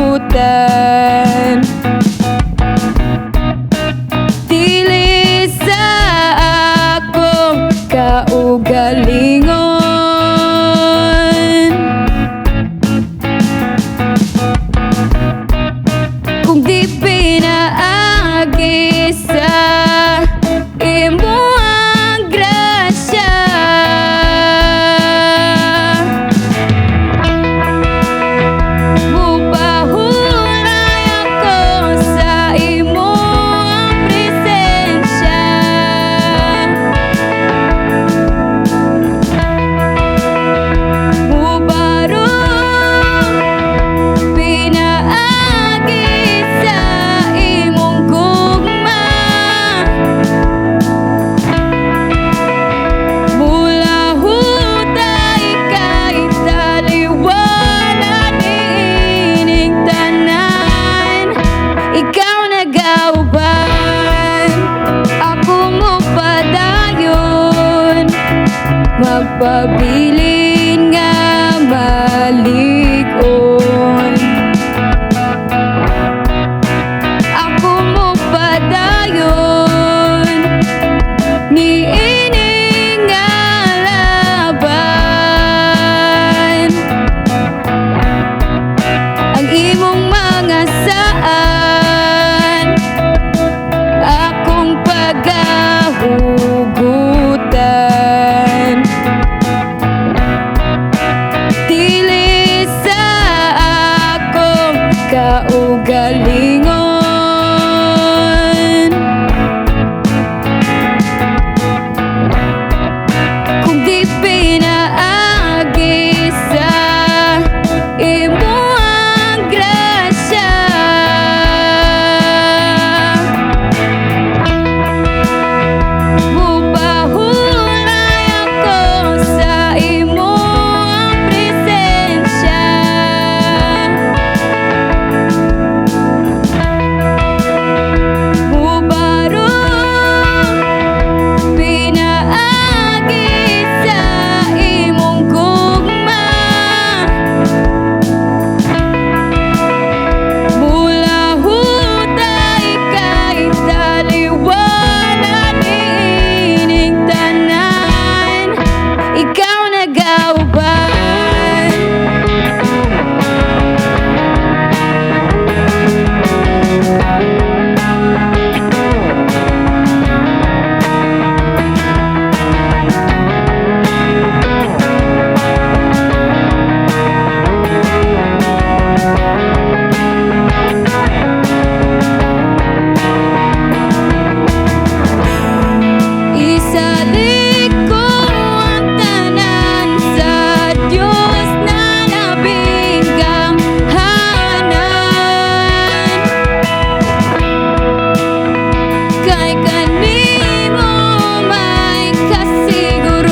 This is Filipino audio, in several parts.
pagkahugutan. Dili sa akong kaugalingon, kung di pinaagi sa imo ang grasya. Mupahulay ako sa imo ang presensya. Mubarog pinaagi sa imong gugma. Mula hutay kay taliwala niining tanan, ikaw nagauban, ako mo padayon, magpabilin nga malig-on. Ako mo padayon, niining nga laban, ang imong mga saan, akong pagkahugutan. Dili sa akong kaugalingon, kung di pinaagi sa imo ang grasya. Mupahulay ako sa imo ang presensya. Mubarog pinaagi sa imong gugma. Mula hutay kay taliwala niining tanan, ikaw nagauban. Isalik ko ang tanan sa Diyos na nabinggang hanan, kay kanimo may kasiguruhan.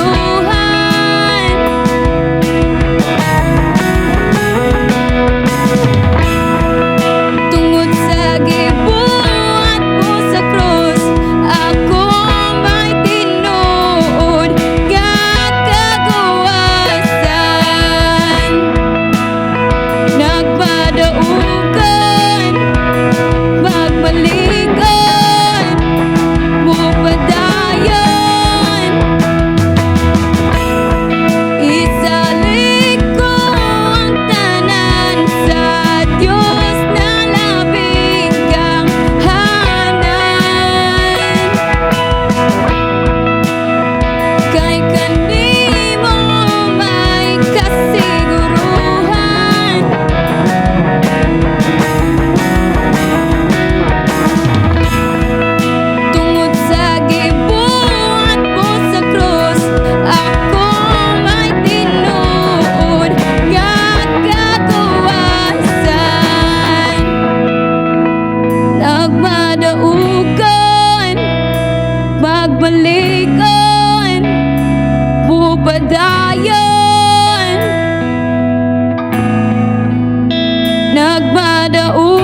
Tungod sa gibuhat mo sa krus, ako may tinuod nga kagawasan. Nagpadaugan, magmaligon, mupadayon. Isalik ko ang tanan sa Diyos na labinggang hanan, kay kanimo may kasiguruhan. Tungod sa gibuhat mo sa krus, ako may tinuod nga kagawasan. Nagmadaugan, magbalikan, bupadayon. Nagmadaugan,